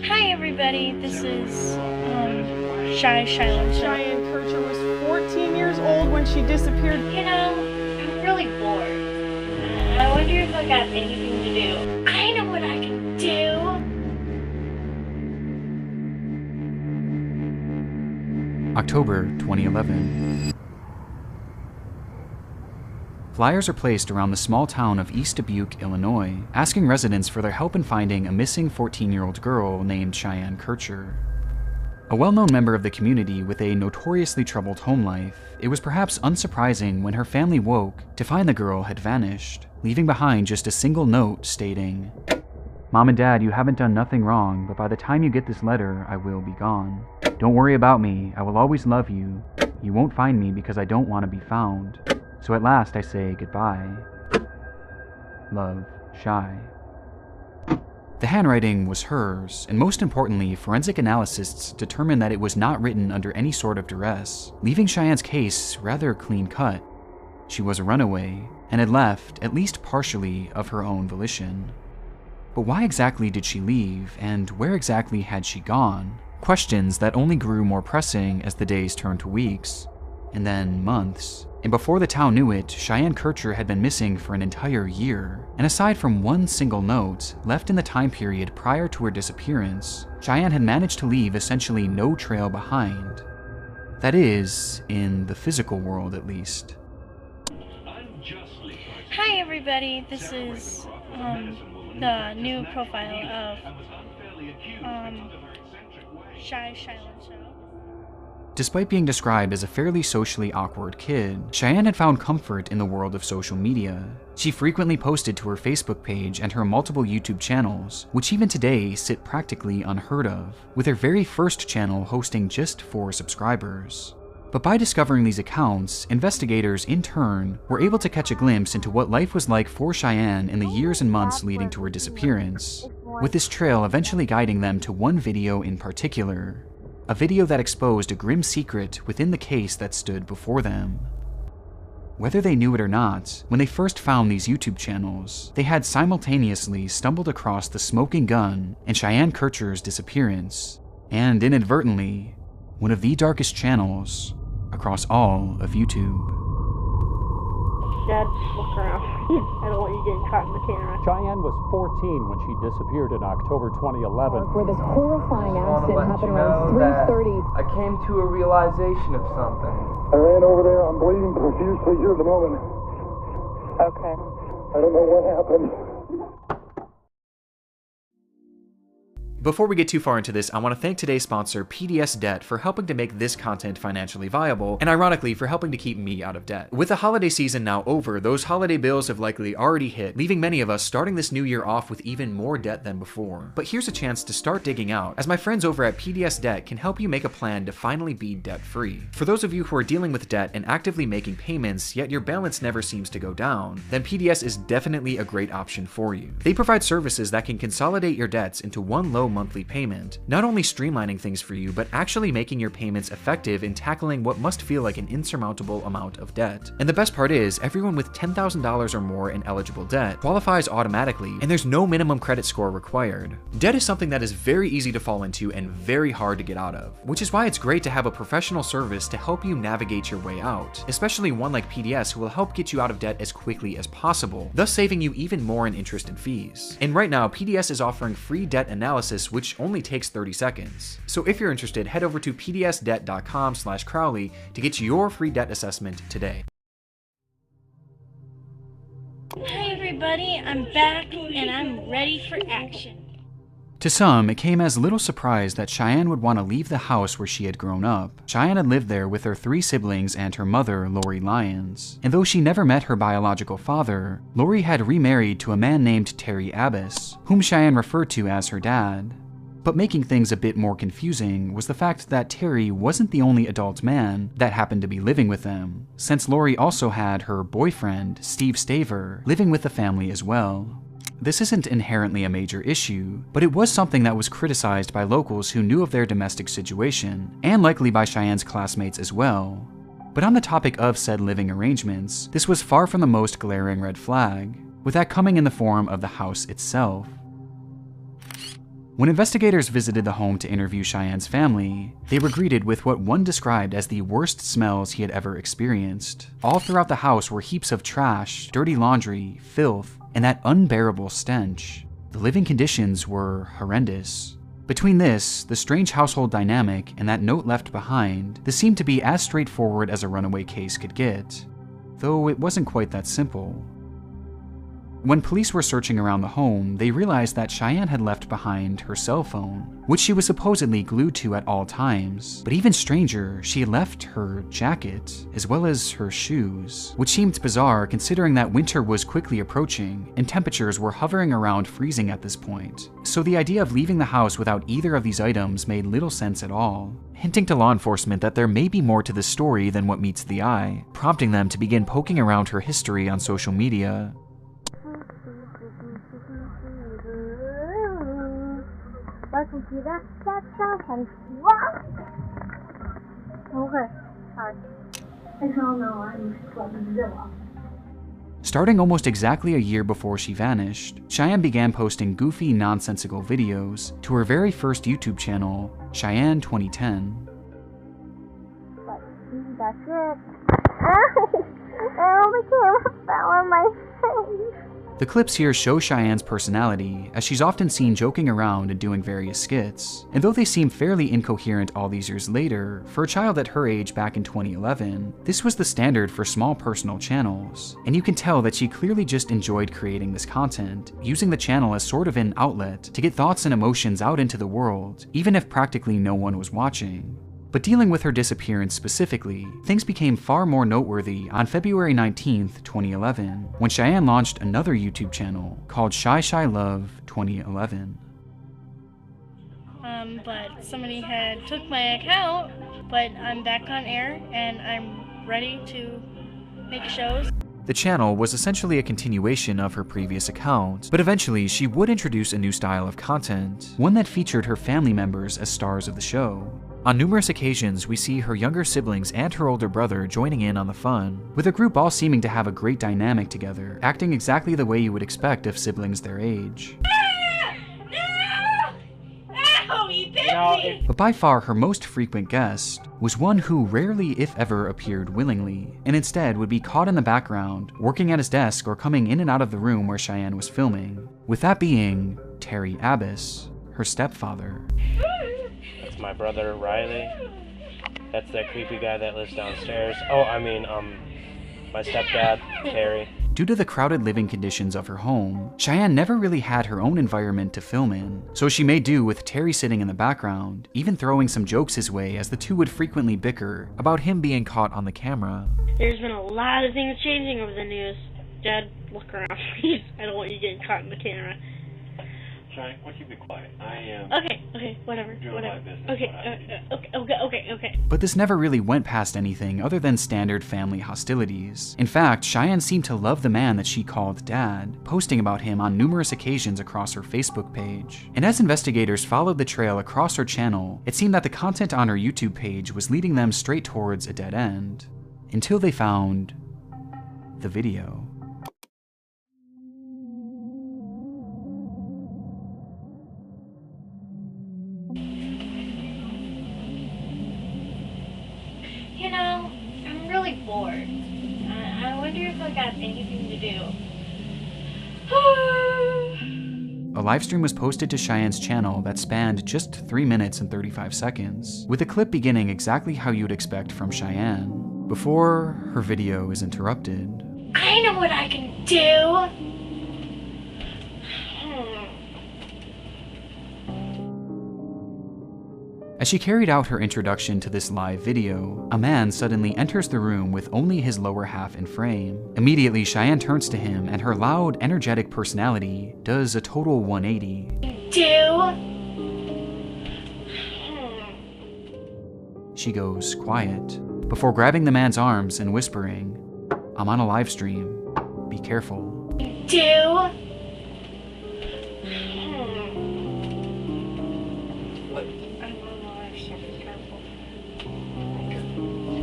Hi everybody, this is Shiloh. Cheyenne Kircher was 14 years old when she disappeared. I'm really bored. I wonder if I got anything to do. I know what I can do. October 2011. Flyers are placed around the small town of East Dubuque, Illinois, asking residents for their help in finding a missing 14-year-old girl named Cheyenne Kircher. A well-known member of the community with a notoriously troubled home life, it was perhaps unsurprising when her family woke to find the girl had vanished, leaving behind just a single note stating, "Mom and Dad, you haven't done nothing wrong, but by the time you get this letter, I will be gone. Don't worry about me, I will always love you. You won't find me because I don't want to be found. So at last I say goodbye. Love, Shy." The handwriting was hers, and most importantly, forensic analysts determined that it was not written under any sort of duress, leaving Cheyenne's case rather clean-cut. She was a runaway, and had left, at least partially, of her own volition. But why exactly did she leave, and where exactly had she gone? Questions that only grew more pressing as the days turned to weeks, and then months. And before the town knew it, Cheyenne Kircher had been missing for an entire year. And aside from one single note, left in the time period prior to her disappearance, Cheyenne had managed to leave essentially no trail behind. That is, in the physical world at least. Hi everybody, this is the new profile of Shiloh. Despite being described as a fairly socially awkward kid, Cheyenne had found comfort in the world of social media. She frequently posted to her Facebook page and her multiple YouTube channels, which even today sit practically unheard of, with her very first channel hosting just 4 subscribers. But by discovering these accounts, investigators in turn were able to catch a glimpse into what life was like for Cheyenne in the years and months leading to her disappearance, with this trail eventually guiding them to one video in particular. A video that exposed a grim secret within the case that stood before them. Whether they knew it or not, when they first found these YouTube channels, they had simultaneously stumbled across the smoking gun and Cheyenne Kircher's disappearance, and inadvertently, one of the darkest channels across all of YouTube. Dad, look around. I don't want you getting caught in the camera. Cheyenne was 14 when she disappeared in October 2011. Where this horrifying I want to accident let happened you know around that 3:30. I came to a realization of something. I ran over there. I'm bleeding profusely here at the moment. Okay. I don't know what happened. Before we get too far into this, I want to thank today's sponsor, PDS Debt, for helping to make this content financially viable, and ironically, for helping to keep me out of debt. With the holiday season now over, those holiday bills have likely already hit, leaving many of us starting this new year off with even more debt than before. But here's a chance to start digging out, as my friends over at PDS Debt can help you make a plan to finally be debt-free. For those of you who are dealing with debt and actively making payments, yet your balance never seems to go down, then PDS is definitely a great option for you. They provide services that can consolidate your debts into one low monthly payment, not only streamlining things for you, but actually making your payments effective in tackling what must feel like an insurmountable amount of debt. And the best part is, everyone with $10,000 or more in eligible debt qualifies automatically, and there's no minimum credit score required. Debt is something that is very easy to fall into and very hard to get out of, which is why it's great to have a professional service to help you navigate your way out, especially one like PDS who will help get you out of debt as quickly as possible, thus saving you even more in interest and fees. And right now, PDS is offering free debt analysis, which only takes 30 seconds. So if you're interested, head over to pdsdebt.com/Crowley to get your free debt assessment today. Hi everybody, I'm back and I'm ready for action. To some, it came as little surprise that Cheyenne would want to leave the house where she had grown up. Cheyenne had lived there with her 3 siblings and her mother, Lori Lyons. And though she never met her biological father, Lori had remarried to a man named Terry Abbas, whom Cheyenne referred to as her dad. But making things a bit more confusing was the fact that Terry wasn't the only adult man that happened to be living with them, since Lori also had her boyfriend, Steve Staver, living with the family as well. This isn't inherently a major issue, but it was something that was criticized by locals who knew of their domestic situation, and likely by Cheyenne's classmates as well. But on the topic of said living arrangements, this was far from the most glaring red flag, with that coming in the form of the house itself. When investigators visited the home to interview Cheyenne's family, they were greeted with what one described as the worst smells he had ever experienced. All throughout the house were heaps of trash, dirty laundry, filth, and that unbearable stench. The living conditions were horrendous. Between this, the strange household dynamic, and that note left behind, this seemed to be as straightforward as a runaway case could get. Though it wasn't quite that simple. When police were searching around the home, they realized that Cheyenne had left behind her cell phone, which she was supposedly glued to at all times. But even stranger, she had left her jacket, as well as her shoes, which seemed bizarre considering that winter was quickly approaching and temperatures were hovering around freezing at this point. So the idea of leaving the house without either of these items made little sense at all, hinting to law enforcement that there may be more to the story than what meets the eye, prompting them to begin poking around her history on social media. Welcome to that South What? Okay, sorry. I don't know, I'm fucking Zilla. Starting almost exactly a year before she vanished, Cheyenne began posting goofy, nonsensical videos to her very first YouTube channel, Cheyenne 2010. That's it. Oh, the camera fell on my face. The clips here show Cheyenne's personality, as she's often seen joking around and doing various skits. And though they seem fairly incoherent all these years later, for a child at her age back in 2011, this was the standard for small personal channels. And you can tell that she clearly just enjoyed creating this content, using the channel as sort of an outlet to get thoughts and emotions out into the world, even if practically no one was watching. But dealing with her disappearance specifically, things became far more noteworthy on February 19th, 2011, when Cheyenne launched another YouTube channel called Shy Shy Love 2011. But somebody had took my account, but I'm back on air and I'm ready to make shows. The channel was essentially a continuation of her previous account, but eventually she would introduce a new style of content, one that featured her family members as stars of the show. On numerous occasions, we see her younger siblings and her older brother joining in on the fun, with the group all seeming to have a great dynamic together, acting exactly the way you would expect of siblings their age. Ow, you bit me! But by far her most frequent guest was one who rarely, if ever, appeared willingly, and instead would be caught in the background, working at his desk or coming in and out of the room where Cheyenne was filming, with that being Terry Abbas, her stepfather. That's my brother Riley. That's that creepy guy that lives downstairs. Oh, I mean, my stepdad, Terry. Due to the crowded living conditions of her home, Cheyenne never really had her own environment to film in, so she made do with Terry sitting in the background, even throwing some jokes his way as the two would frequently bicker about him being caught on the camera. There's been a lot of things changing over the news. Dad, look around, please. I don't want you getting caught in the camera. Shine, why don't you be quiet? I am Okay, whatever. doing my business. Okay. But this never really went past anything other than standard family hostilities. In fact, Cheyenne seemed to love the man that she called Dad, posting about him on numerous occasions across her Facebook page. And as investigators followed the trail across her channel, it seemed that the content on her YouTube page was leading them straight towards a dead end. Until they found the video. You know, I'm really bored. I wonder if I got anything to do. A livestream was posted to Cheyenne's channel that spanned just 3 minutes and 35 seconds, with a clip beginning exactly how you'd expect from Cheyenne, before her video is interrupted. I know what I can do! As she carried out her introduction to this live video, a man suddenly enters the room with only his lower half in frame. Immediately, Cheyenne turns to him, and her loud, energetic personality does a total 180. She goes quiet, before grabbing the man's arms and whispering, "I'm on a live stream. Be careful."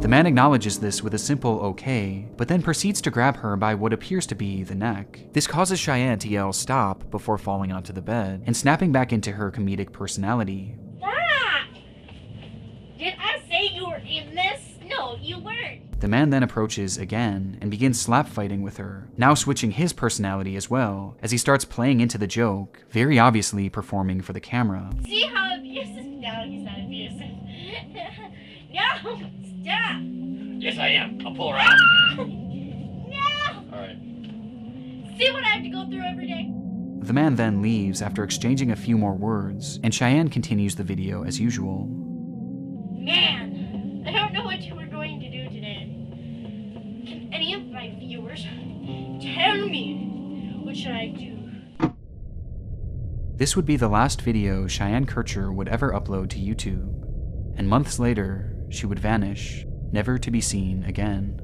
The man acknowledges this with a simple okay, but then proceeds to grab her by what appears to be the neck. This causes Cheyenne to yell stop before falling onto the bed and snapping back into her comedic personality. Stop! Did I say you were in this? No, you weren't. The man then approaches again and begins slap fighting with her, now switching his personality as well, as he starts playing into the joke, very obviously performing for the camera. See how abusive? No, he's not abusive. No, stop! Yes, I am. I'll pull her out. No! Alright. See what I have to go through every day? The man then leaves after exchanging a few more words, and Cheyenne continues the video as usual. Man, I don't know what you were going to do today. Can any of my viewers tell me what should I do? This would be the last video Cheyenne Kircher would ever upload to YouTube, and months later, she would vanish, never to be seen again.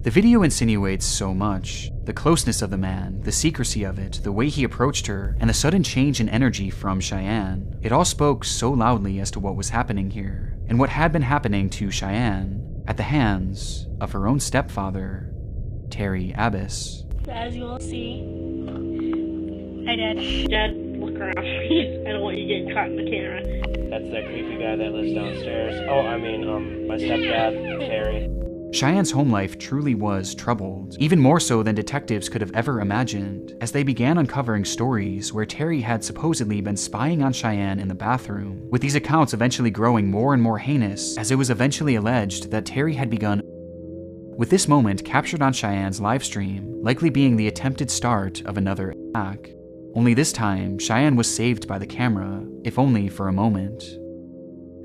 The video insinuates so much: the closeness of the man, the secrecy of it, the way he approached her, and the sudden change in energy from Cheyenne. It all spoke so loudly as to what was happening here, and what had been happening to Cheyenne at the hands of her own stepfather, Terry Abbas. As you will see, I did. Dad, look around, please. I don't want you getting caught in the camera. That's that creepy guy that lives downstairs. Oh, I mean, my stepdad, Terry. Cheyenne's home life truly was troubled, even more so than detectives could have ever imagined, as they began uncovering stories where Terry had supposedly been spying on Cheyenne in the bathroom, with these accounts eventually growing more and more heinous as it was eventually alleged that Terry had begun, with this moment captured on Cheyenne's livestream likely being the attempted start of another attack. Only this time, Cheyenne was saved by the camera, if only for a moment.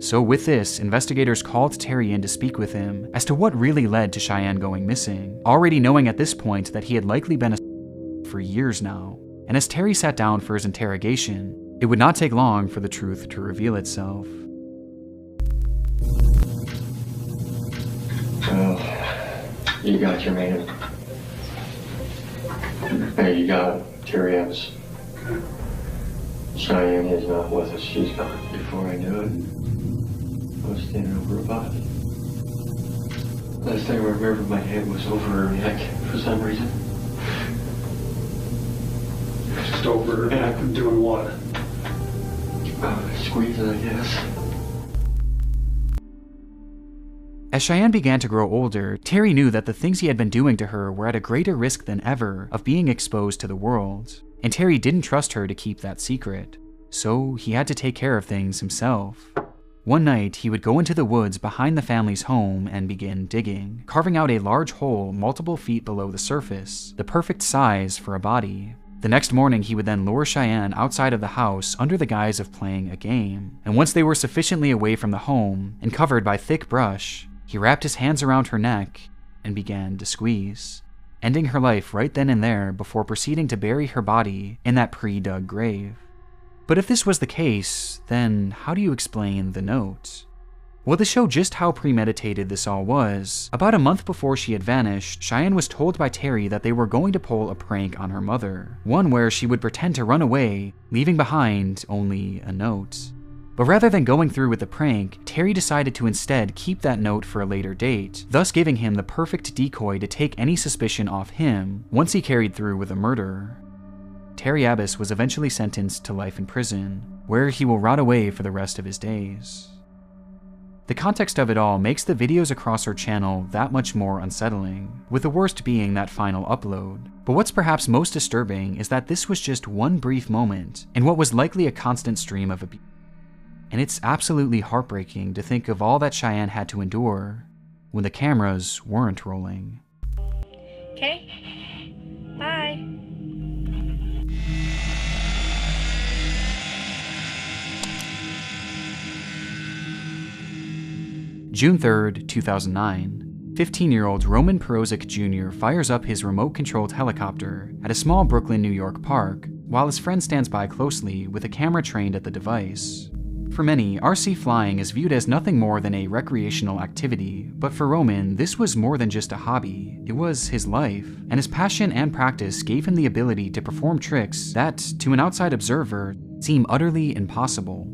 So with this, investigators called Terry in to speak with him as to what really led to Cheyenne going missing, already knowing at this point that he had likely been for years now. And as Terry sat down for his interrogation, it would not take long for the truth to reveal itself. Well, you got your man. Hey, you got Terry Abbas. Cheyenne is not with us. She's gone. Before I knew it, I was standing over her body. Last thing I remember, my hand was over her neck for some reason. Just over her neck and doing what? Squeezing, I guess. As Cheyenne began to grow older, Terry knew that the things he had been doing to her were at a greater risk than ever of being exposed to the world, and Terry didn't trust her to keep that secret, so he had to take care of things himself. One night, he would go into the woods behind the family's home and begin digging, carving out a large hole multiple feet below the surface, the perfect size for a body. The next morning, he would then lure Cheyenne outside of the house under the guise of playing a game, and once they were sufficiently away from the home and covered by thick brush, he wrapped his hands around her neck and began to squeeze, ending her life right then and there before proceeding to bury her body in that pre-dug grave. But if this was the case, then how do you explain the note? Well, to show just how premeditated this all was, about a month before she had vanished, Cheyenne was told by Terry that they were going to pull a prank on her mother, one where she would pretend to run away, leaving behind only a note. But rather than going through with the prank, Terry decided to instead keep that note for a later date, thus giving him the perfect decoy to take any suspicion off him once he carried through with the murder. Terry Abbas was eventually sentenced to life in prison, where he will rot away for the rest of his days. The context of it all makes the videos across her channel that much more unsettling, with the worst being that final upload. But what's perhaps most disturbing is that this was just one brief moment in what was likely a constant stream of abuse. And it's absolutely heartbreaking to think of all that Cheyenne had to endure when the cameras weren't rolling. Okay? Bye. June 3rd, 2009. 15-year-old Roman Perozic Jr. fires up his remote-controlled helicopter at a small Brooklyn, New York park, while his friend stands by closely with a camera trained at the device. For many, RC flying is viewed as nothing more than a recreational activity, but for Roman, this was more than just a hobby. It was his life, and his passion and practice gave him the ability to perform tricks that, to an outside observer, seem utterly impossible.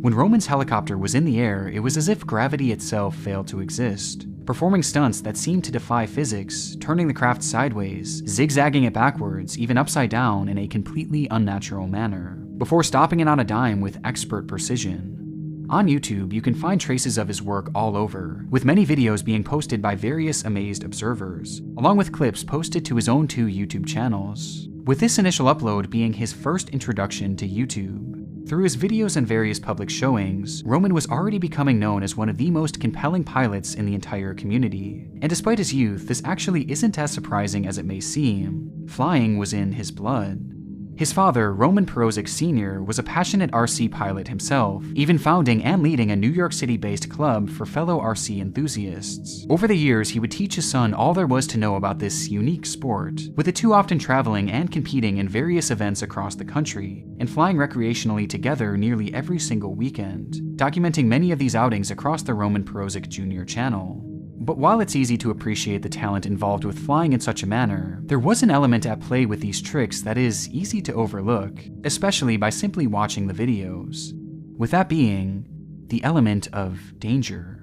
When Roman's helicopter was in the air, it was as if gravity itself failed to exist, performing stunts that seemed to defy physics, turning the craft sideways, zigzagging it backwards, even upside down in a completely unnatural manner, before stopping it on a dime with expert precision. On YouTube, you can find traces of his work all over, with many videos being posted by various amazed observers, along with clips posted to his own 2 YouTube channels, with this initial upload being his first introduction to YouTube. Through his videos and various public showings, Roman was already becoming known as one of the most compelling pilots in the entire community. And despite his youth, this actually isn't as surprising as it may seem. Flying was in his blood. His father, Roman Perozic Sr., was a passionate RC pilot himself, even founding and leading a New York City-based club for fellow RC enthusiasts. Over the years, he would teach his son all there was to know about this unique sport, with the two often traveling and competing in various events across the country, and flying recreationally together nearly every single weekend, documenting many of these outings across the Roman Perozic Jr. channel. But while it's easy to appreciate the talent involved with flying in such a manner, there was an element at play with these tricks that is easy to overlook, especially by simply watching the videos. With that being, the element of danger.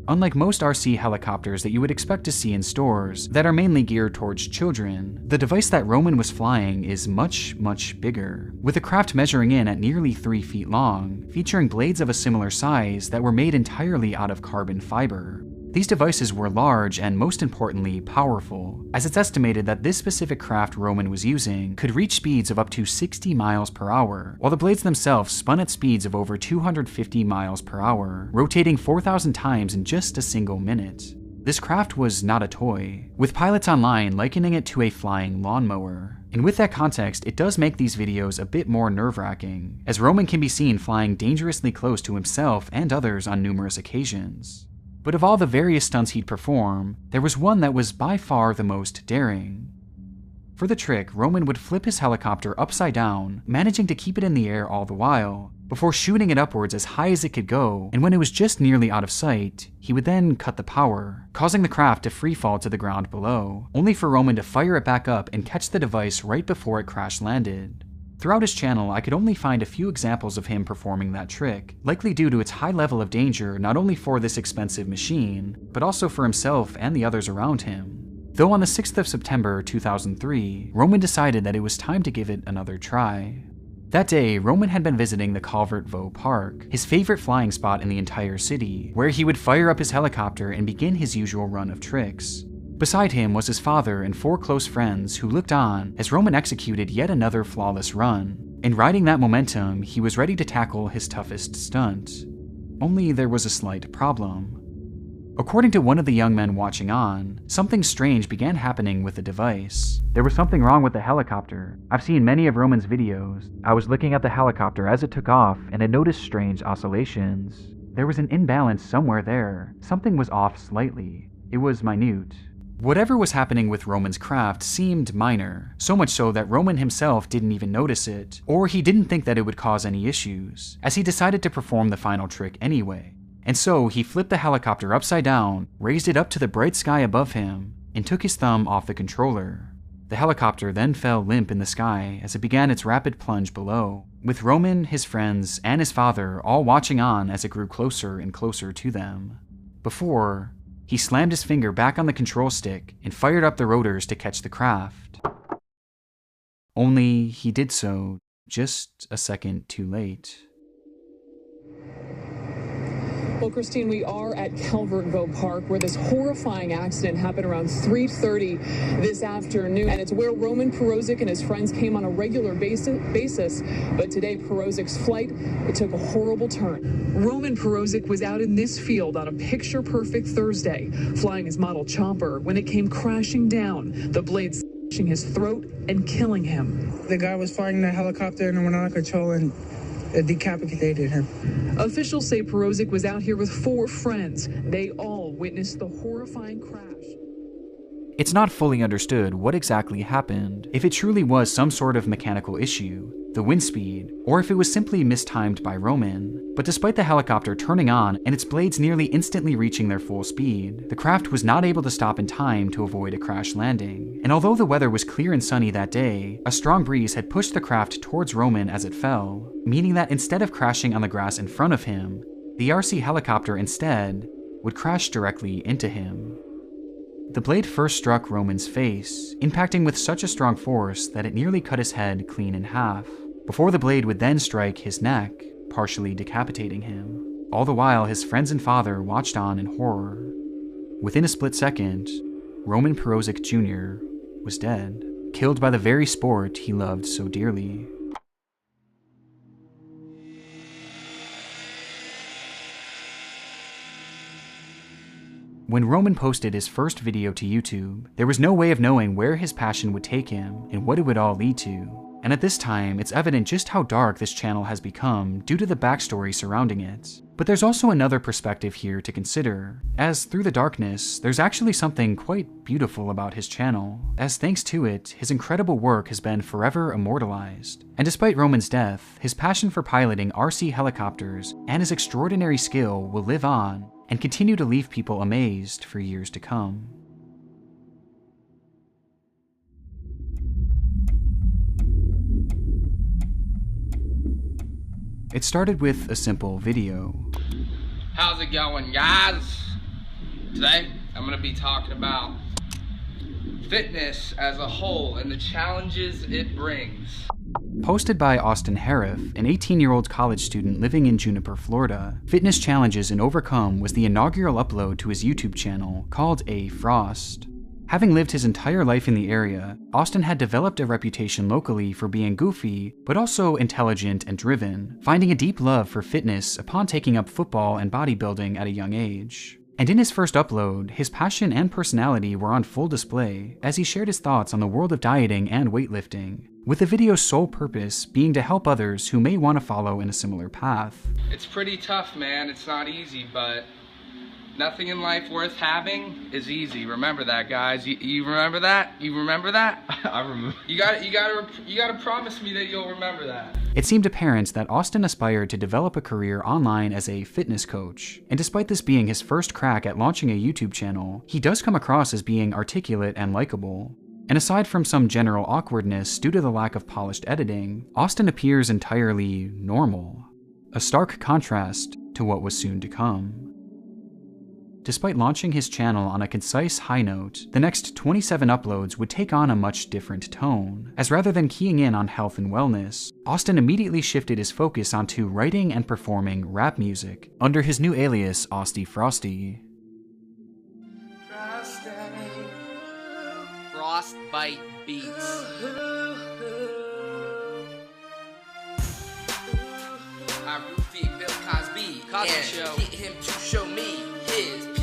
Unlike most RC helicopters that you would expect to see in stores that are mainly geared towards children, the device that Roman was flying is much bigger, with the craft measuring in at nearly 3 feet long, featuring blades of a similar size that were made entirely out of carbon fiber. These devices were large and, most importantly, powerful, as it's estimated that this specific craft Roman was using could reach speeds of up to 60 miles per hour, while the blades themselves spun at speeds of over 250 miles per hour, rotating 4,000 times in just a single minute. This craft was not a toy, with pilots online likening it to a flying lawnmower. And with that context, it does make these videos a bit more nerve-wracking, as Roman can be seen flying dangerously close to himself and others on numerous occasions. But of all the various stunts he'd perform, there was one that was by far the most daring. For the trick, Roman would flip his helicopter upside down, managing to keep it in the air all the while, before shooting it upwards as high as it could go, and when it was just nearly out of sight, he would then cut the power, causing the craft to free fall to the ground below, only for Roman to fire it back up and catch the device right before it crash landed. Throughout his channel, I could only find a few examples of him performing that trick, likely due to its high level of danger not only for this expensive machine, but also for himself and the others around him. Though on the 6th of September 2003, Roman decided that it was time to give it another try. That day, Roman had been visiting the Calvert Vaux Park, his favorite flying spot in the entire city, where he would fire up his helicopter and begin his usual run of tricks. Beside him was his father and 4 close friends who looked on as Roman executed yet another flawless run, and riding that momentum, he was ready to tackle his toughest stunt. Only there was a slight problem. According to one of the young men watching on, something strange began happening with the device. There was something wrong with the helicopter. I've seen many of Roman's videos. I was looking at the helicopter as it took off and had noticed strange oscillations. There was an imbalance somewhere there. Something was off slightly. It was minute. Whatever was happening with Roman's craft seemed minor, so much so that Roman himself didn't even notice it, or he didn't think that it would cause any issues, as he decided to perform the final trick anyway. And so he flipped the helicopter upside down, raised it up to the bright sky above him, and took his thumb off the controller. The helicopter then fell limp in the sky as it began its rapid plunge below, with Roman, his friends, and his father all watching on as it grew closer and closer to them. Before, he slammed his finger back on the control stick and fired up the rotors to catch the craft. Only he did so just a second too late. Well, Christine, we are at Calvert Vaux Park, where this horrifying accident happened around 3:30 this afternoon. And it's where Roman Perozic and his friends came on a regular basis. But today, Perozic's flight, it took a horrible turn. Roman Perozic was out in this field on a picture-perfect Thursday, flying his model chopper when it came crashing down, the blades slashing his throat and killing him. The guy was firing the helicopter and went out of control and it decapitated him. Officials say Perozic was out here with 4 friends. They all witnessed the horrifying crash. It's not fully understood what exactly happened, if it truly was some sort of mechanical issue, the wind speed, or if it was simply mistimed by Roman. But despite the helicopter turning on and its blades nearly instantly reaching their full speed, the craft was not able to stop in time to avoid a crash landing. And although the weather was clear and sunny that day, a strong breeze had pushed the craft towards Roman as it fell, meaning that instead of crashing on the grass in front of him, the RC helicopter instead would crash directly into him. The blade first struck Roman's face, impacting with such a strong force that it nearly cut his head clean in half, before the blade would then strike his neck, partially decapitating him. All the while, his friends and father watched on in horror. Within a split second, Roman Perozic Jr. was dead, killed by the very sport he loved so dearly. When Roman posted his first video to YouTube, there was no way of knowing where his passion would take him and what it would all lead to. And at this time, it's evident just how dark this channel has become due to the backstory surrounding it. But there's also another perspective here to consider, as through the darkness, there's actually something quite beautiful about his channel, as thanks to it, his incredible work has been forever immortalized. And despite Roman's death, his passion for piloting RC helicopters and his extraordinary skill will live on and continue to leave people amazed for years to come. It started with a simple video. How's it going, guys? Today, I'm gonna be talking about fitness as a whole and the challenges it brings. Posted by Austin Hariff, an 18-year-old college student living in Juniper, Florida, Fitness Challenges and Overcome was the inaugural upload to his YouTube channel called A Frost. Having lived his entire life in the area, Austin had developed a reputation locally for being goofy, but also intelligent and driven, finding a deep love for fitness upon taking up football and bodybuilding at a young age. And in his first upload, his passion and personality were on full display as he shared his thoughts on the world of dieting and weightlifting, with the video's sole purpose being to help others who may want to follow in a similar path. It's pretty tough, man. It's not easy, but nothing in life worth having is easy. Remember that, guys. You remember that? You remember that? I remember. You gotta promise me that you'll remember that. It seemed apparent that Austin aspired to develop a career online as a fitness coach, and despite this being his first crack at launching a YouTube channel, he does come across as being articulate and likable. And aside from some general awkwardness due to the lack of polished editing, Austin appears entirely normal, a stark contrast to what was soon to come. Despite launching his channel on a concise high note, the next 27 uploads would take on a much different tone, as rather than keying in on health and wellness, Austin immediately shifted his focus onto writing and performing rap music under his new alias, Austy Frosty. Frostbite Beats. I roofie Bill Cosby. Cosby Show. Get him to show me his PEP.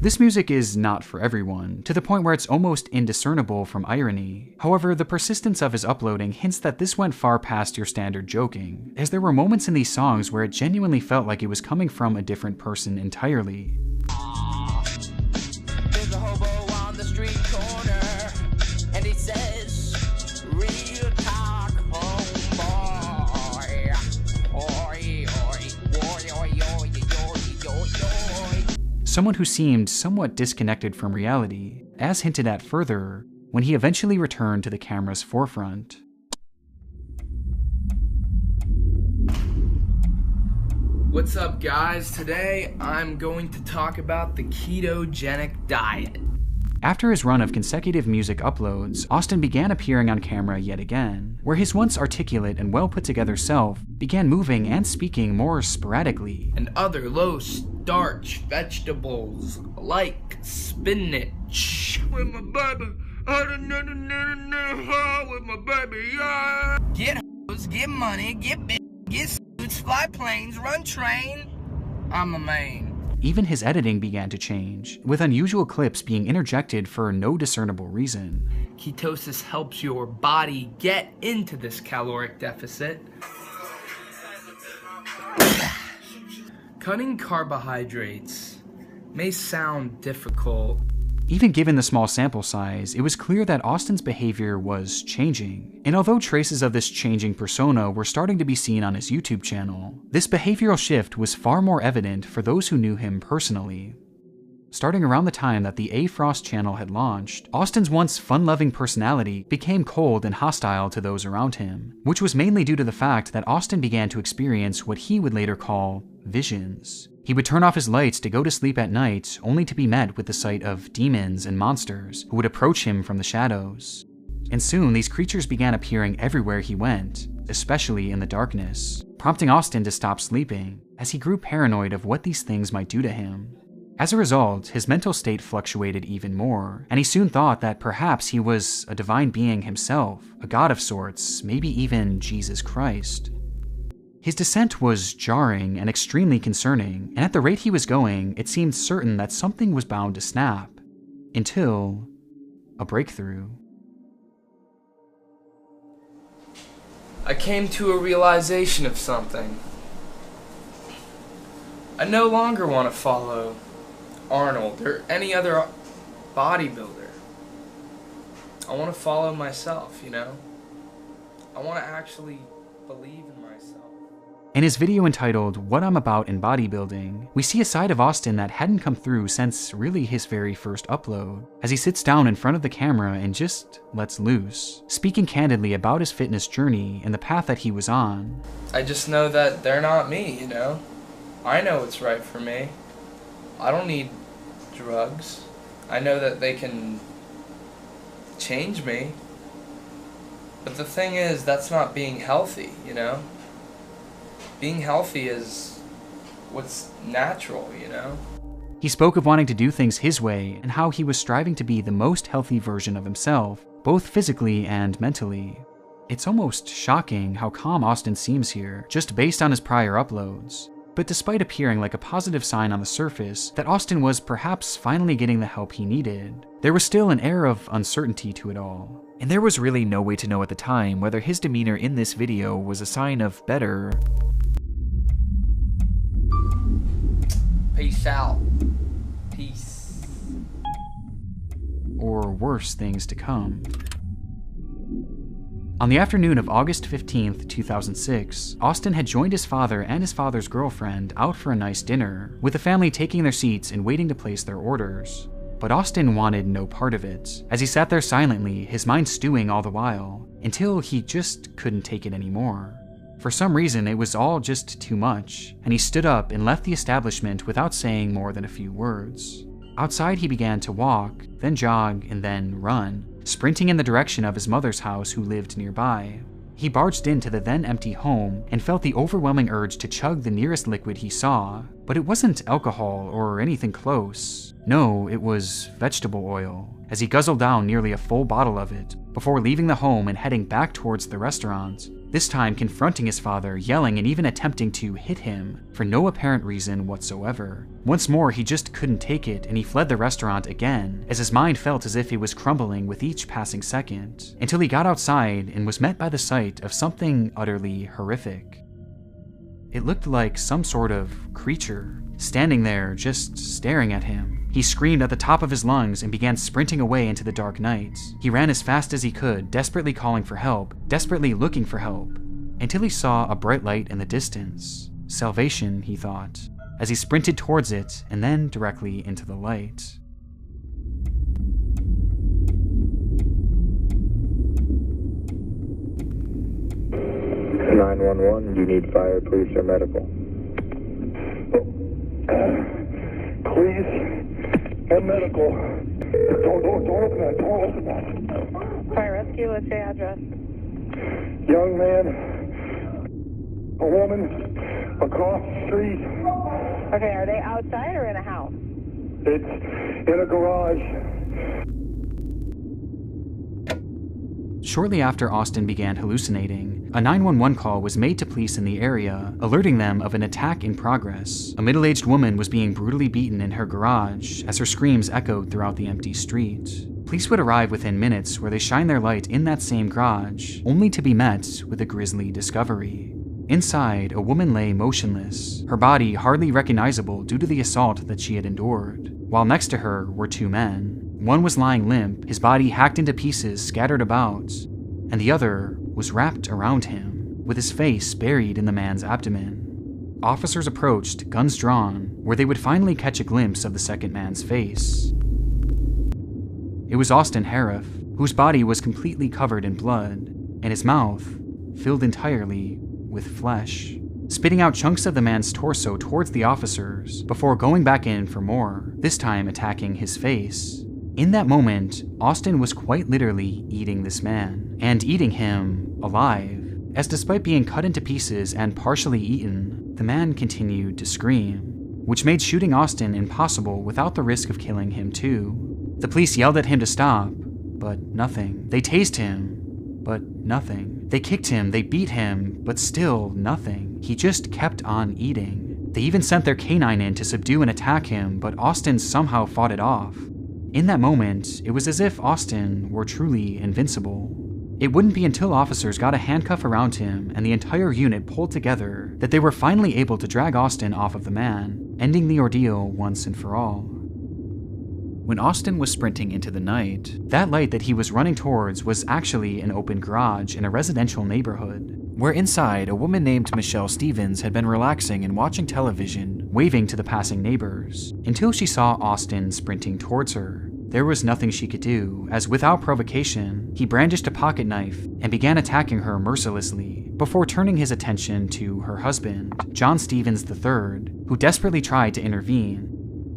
This music is not for everyone, to the point where it's almost indiscernible from irony. However, the persistence of his uploading hints that this went far past your standard joking, as there were moments in these songs where it genuinely felt like it was coming from a different person entirely. There's a hobo on the street corner, and he says, real talk, homeboy. Oi, oi, oi, oi, oi, oi, oi. Someone who seemed somewhat disconnected from reality, as hinted at further when he eventually returned to the camera's forefront. What's up, guys? Today I'm going to talk about the ketogenic diet. After his run of consecutive music uploads, Austin began appearing on camera yet again, where his once articulate and well put together self began moving and speaking more sporadically. And other low-starch vegetables like spinach. With my baby, with my baby, yeah. Get hoes, get money, get bitch, get suits, fly planes, run train. I'm the main. Even his editing began to change, with unusual clips being interjected for no discernible reason. Ketosis helps your body get into this caloric deficit. Cutting carbohydrates may sound difficult, Even given the small sample size, it was clear that Austin's behavior was changing. And although traces of this changing persona were starting to be seen on his YouTube channel, this behavioral shift was far more evident for those who knew him personally. Starting around the time that the A. Frost channel had launched, Austin's once fun-loving personality became cold and hostile to those around him, which was mainly due to the fact that Austin began to experience what he would later call visions. He would turn off his lights to go to sleep at night, only to be met with the sight of demons and monsters who would approach him from the shadows. And soon these creatures began appearing everywhere he went, especially in the darkness, prompting Austin to stop sleeping, as he grew paranoid of what these things might do to him. As a result, his mental state fluctuated even more, and he soon thought that perhaps he was a divine being himself, a god of sorts, maybe even Jesus Christ. His descent was jarring and extremely concerning, and at the rate he was going, it seemed certain that something was bound to snap. Until a breakthrough. I came to a realization of something. I no longer want to follow Arnold or any other bodybuilder. I want to follow myself, you know? I want to actually believe in myself. In his video entitled What I'm About in Bodybuilding, we see a side of Austin that hadn't come through since really his very first upload, as he sits down in front of the camera and just lets loose, speaking candidly about his fitness journey and the path that he was on. I just know that they're not me, you know? I know what's right for me. I don't need drugs. I know that they can change me. But the thing is, that's not being healthy, you know? Being healthy is what's natural, you know? He spoke of wanting to do things his way and how he was striving to be the most healthy version of himself, both physically and mentally. It's almost shocking how calm Austin seems here, just based on his prior uploads. But despite appearing like a positive sign on the surface that Austin was perhaps finally getting the help he needed, there was still an air of uncertainty to it all. And there was really no way to know at the time whether his demeanor in this video was a sign of better Peace out. Peace. or worse things to come. On the afternoon of August 15th, 2006, Austin had joined his father and his father's girlfriend out for a nice dinner, with the family taking their seats and waiting to place their orders. But Austin wanted no part of it, as he sat there silently, his mind stewing all the while, until he just couldn't take it anymore. For some reason, it was all just too much, and he stood up and left the establishment without saying more than a few words. Outside, he began to walk, then jog, and then run, sprinting in the direction of his mother's house, who lived nearby. He barged into the then empty home and felt the overwhelming urge to chug the nearest liquid he saw, but it wasn't alcohol or anything close. No, it was vegetable oil, as he guzzled down nearly a full bottle of it before leaving the home and heading back towards the restaurant, this time confronting his father, yelling and even attempting to hit him for no apparent reason whatsoever. Once more, he just couldn't take it, and he fled the restaurant again, as his mind felt as if it was crumbling with each passing second, until he got outside and was met by the sight of something utterly horrific. It looked like some sort of creature, standing there just staring at him. He screamed at the top of his lungs and began sprinting away into the dark night. He ran as fast as he could, desperately calling for help, desperately looking for help, until he saw a bright light in the distance. Salvation, he thought, as he sprinted towards it and then directly into the light. (911), you need fire, police, or medical? Please, and medical. Don't open that, don't open that. Fire rescue, what's your address? Young man, a woman, across the street. Okay, are they outside or in a house? It's in a garage. Shortly after Austin began hallucinating, a 911 call was made to police in the area, alerting them of an attack in progress. A middle-aged woman was being brutally beaten in her garage as her screams echoed throughout the empty street. Police would arrive within minutes, where they shine their light in that same garage, only to be met with a grisly discovery. Inside, a woman lay motionless, her body hardly recognizable due to the assault that she had endured, while next to her were two men. One was lying limp, his body hacked into pieces scattered about, and the other was wrapped around him, with his face buried in the man's abdomen. Officers approached, guns drawn, where they would finally catch a glimpse of the second man's face. It was Austin Harif, whose body was completely covered in blood, and his mouth filled entirely with flesh, spitting out chunks of the man's torso towards the officers before going back in for more, this time attacking his face. In that moment, Austin was quite literally eating this man, and eating him alive, as despite being cut into pieces and partially eaten, the man continued to scream, which made shooting Austin impossible without the risk of killing him too. The police yelled at him to stop, but nothing. They tased him, but nothing. They kicked him, they beat him, but still nothing. He just kept on eating. They even sent their canine in to subdue and attack him, but Austin somehow fought it off. In that moment, it was as if Austin were truly invincible. It wouldn't be until officers got a handcuff around him and the entire unit pulled together that they were finally able to drag Austin off of the man, ending the ordeal once and for all. When Austin was sprinting into the night, that light that he was running towards was actually an open garage in a residential neighborhood, where inside a woman named Michelle Stevens had been relaxing and watching television, waving to the passing neighbors, until she saw Austin sprinting towards her. There was nothing she could do, as without provocation, he brandished a pocket knife and began attacking her mercilessly, before turning his attention to her husband, John Stevens III, who desperately tried to intervene.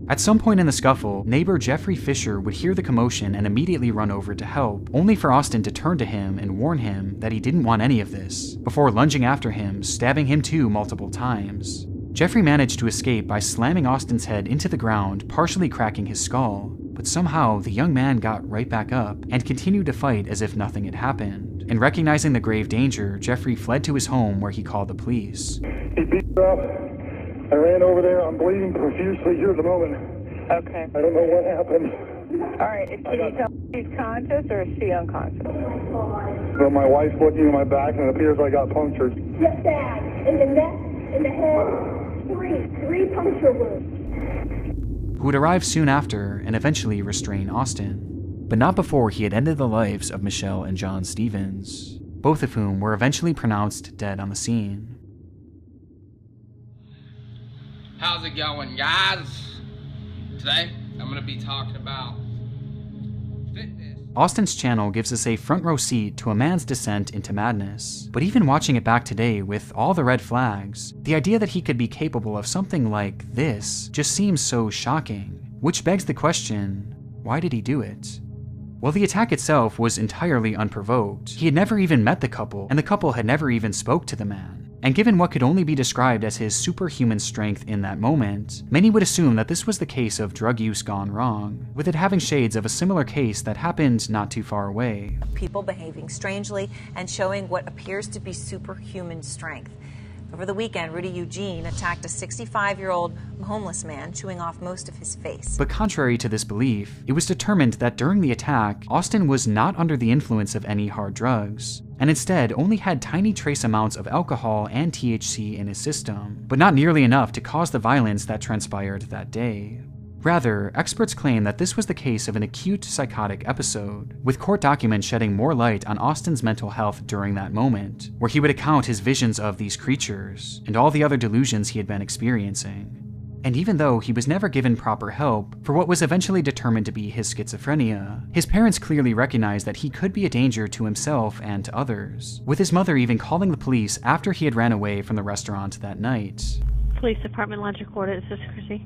At some point in the scuffle, neighbor Jeffrey Fisher would hear the commotion and immediately run over to help, only for Austin to turn to him and warn him that he didn't want any of this, before lunging after him, stabbing him too multiple times. Jeffrey managed to escape by slamming Austin's head into the ground, partially cracking his skull, but somehow the young man got right back up and continued to fight as if nothing had happened. And recognizing the grave danger, Jeffrey fled to his home where he called the police. He beat her up. I ran over there. I'm bleeding profusely here at the moment. Okay. I don't know what happened. All right. Can you tell me if she's conscious or is she unconscious? But my wife's looking at my back and it appears I got punctured. Just that. In the neck, in the head, three puncture wounds. Who would arrive soon after and eventually restrain Austin, but not before he had ended the lives of Michelle and John Stevens, both of whom were eventually pronounced dead on the scene. How's it going, guys? Today, I'm gonna be talking about fitness. Austin's channel gives us a front row seat to a man's descent into madness, but even watching it back today with all the red flags, the idea that he could be capable of something like this just seems so shocking, which begs the question, why did he do it? Well, the attack itself was entirely unprovoked. He had never even met the couple, and the couple had never even spoke to the man. And given what could only be described as his superhuman strength in that moment, many would assume that this was the case of drug use gone wrong, with it having shades of a similar case that happened not too far away. People behaving strangely and showing what appears to be superhuman strength. Over the weekend, Rudy Eugene attacked a 65-year-old homeless man, chewing off most of his face. But contrary to this belief, it was determined that during the attack, Austin was not under the influence of any hard drugs, and instead only had tiny trace amounts of alcohol and THC in his system, but not nearly enough to cause the violence that transpired that day. Rather, experts claim that this was the case of an acute psychotic episode, with court documents shedding more light on Austin's mental health during that moment, where he would account his visions of these creatures and all the other delusions he had been experiencing. And even though he was never given proper help for what was eventually determined to be his schizophrenia, his parents clearly recognized that he could be a danger to himself and to others, with his mother even calling the police after he had ran away from the restaurant that night. Police Department, Lunch Recorder, this is Chrissy.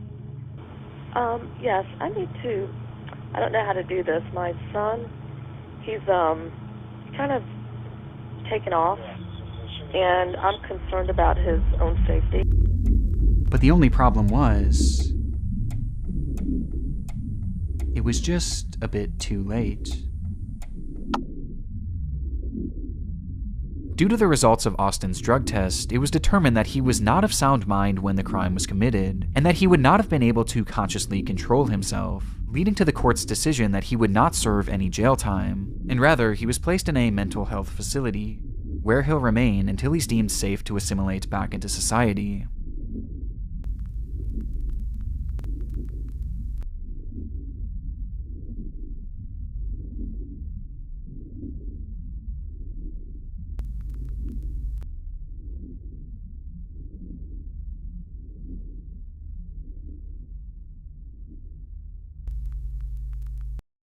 Yes, I don't know how to do this. My son, he's kind of taken off, and I'm concerned about his own safety. But the only problem was, it was just a bit too late. Due to the results of Austin's drug test, it was determined that he was not of sound mind when the crime was committed, and that he would not have been able to consciously control himself, leading to the court's decision that he would not serve any jail time, and rather he was placed in a mental health facility, where he'll remain until he's deemed safe to assimilate back into society.